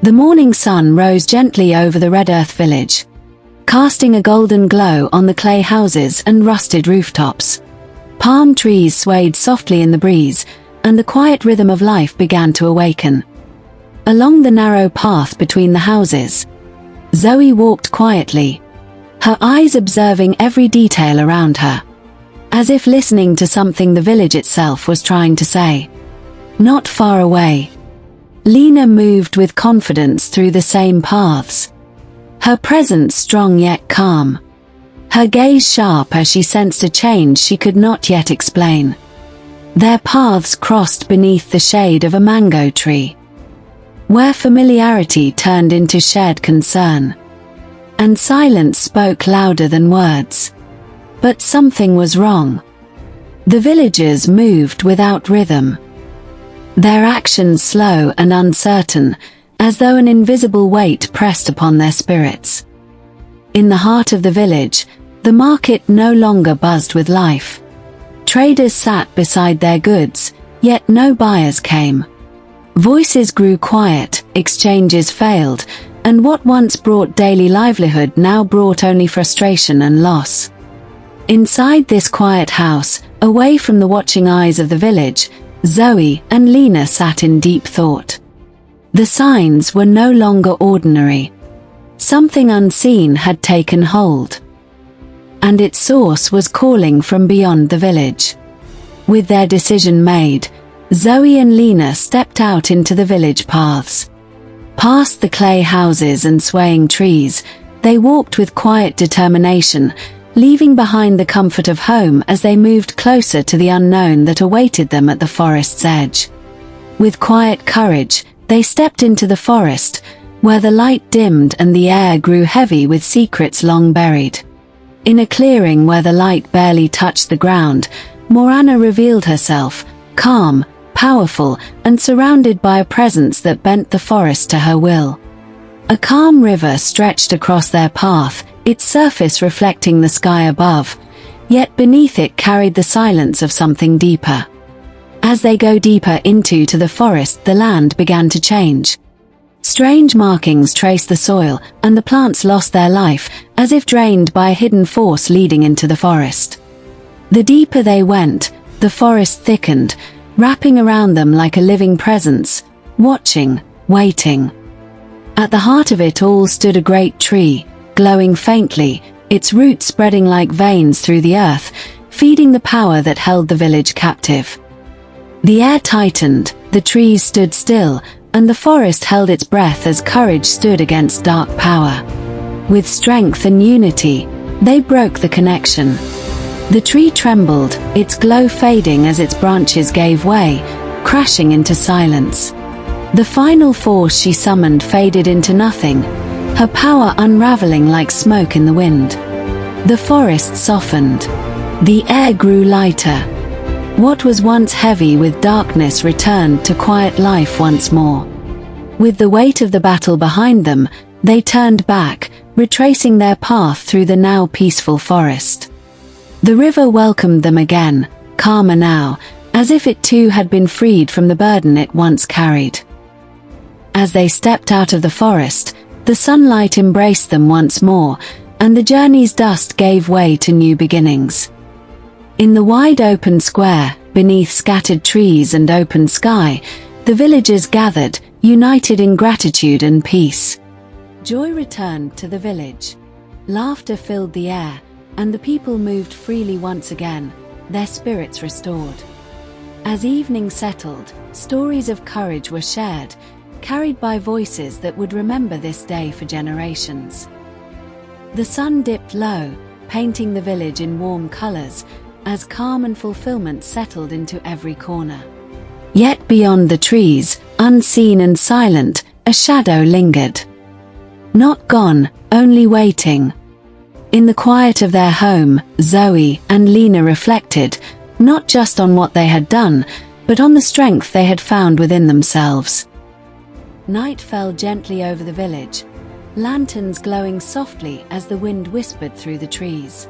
The morning sun rose gently over the red earth village, casting a golden glow on the clay houses and rusted rooftops. Palm trees swayed softly in the breeze, and the quiet rhythm of life began to awaken. Along the narrow path between the houses, Zoe walked quietly, her eyes observing every detail around her, as if listening to something the village itself was trying to say. Not far away, Lina moved with confidence through the same paths, her presence strong yet calm, her gaze sharp as she sensed a change she could not yet explain. Their paths crossed beneath the shade of a mango tree, where familiarity turned into shared concern, and silence spoke louder than words. But something was wrong. The villagers moved without rhythm, their actions slow and uncertain, as though an invisible weight pressed upon their spirits. In the heart of the village, the market no longer buzzed with life. Traders sat beside their goods, yet no buyers came. Voices grew quiet, exchanges failed, and what once brought daily livelihood now brought only frustration and loss. Inside this quiet house, away from the watching eyes of the village, Zoe and Lina sat in deep thought. The signs were no longer ordinary. Something unseen had taken hold, and its source was calling from beyond the village. With their decision made, Zoe and Lina stepped out into the village paths. Past the clay houses and swaying trees, they walked with quiet determination, leaving behind the comfort of home as they moved closer to the unknown that awaited them at the forest's edge. With quiet courage, they stepped into the forest, where the light dimmed and the air grew heavy with secrets long buried. In a clearing where the light barely touched the ground, Morana revealed herself, calm, powerful, and surrounded by a presence that bent the forest to her will. A calm river stretched across their path, its surface reflecting the sky above, yet beneath it carried the silence of something deeper. As they go deeper into the forest, the land began to change. Strange markings traced the soil, and the plants lost their life, as if drained by a hidden force leading into the forest. The deeper they went, the forest thickened, wrapping around them like a living presence, watching, waiting. At the heart of it all stood a great tree, glowing faintly, its roots spreading like veins through the earth, feeding the power that held the village captive. The air tightened, the trees stood still, and the forest held its breath as courage stood against dark power. With strength and unity, they broke the connection. The tree trembled, its glow fading as its branches gave way, crashing into silence. The final force she summoned faded into nothing, her power unraveling like smoke in the wind. The forest softened. The air grew lighter. What was once heavy with darkness returned to quiet life once more. With the weight of the battle behind them, they turned back, retracing their path through the now peaceful forest. The river welcomed them again, calmer now, as if it too had been freed from the burden it once carried. As they stepped out of the forest, the sunlight embraced them once more, and the journey's dust gave way to new beginnings. In the wide open square, beneath scattered trees and open sky, the villagers gathered, united in gratitude and peace. Joy returned to the village. Laughter filled the air, and the people moved freely once again, their spirits restored. As evening settled, stories of courage were shared, carried by voices that would remember this day for generations. The sun dipped low, painting the village in warm colors, as calm and fulfillment settled into every corner. Yet beyond the trees, unseen and silent, a shadow lingered. Not gone, only waiting. In the quiet of their home, Zoe and Lina reflected, not just on what they had done, but on the strength they had found within themselves. Night fell gently over the village, lanterns glowing softly as the wind whispered through the trees.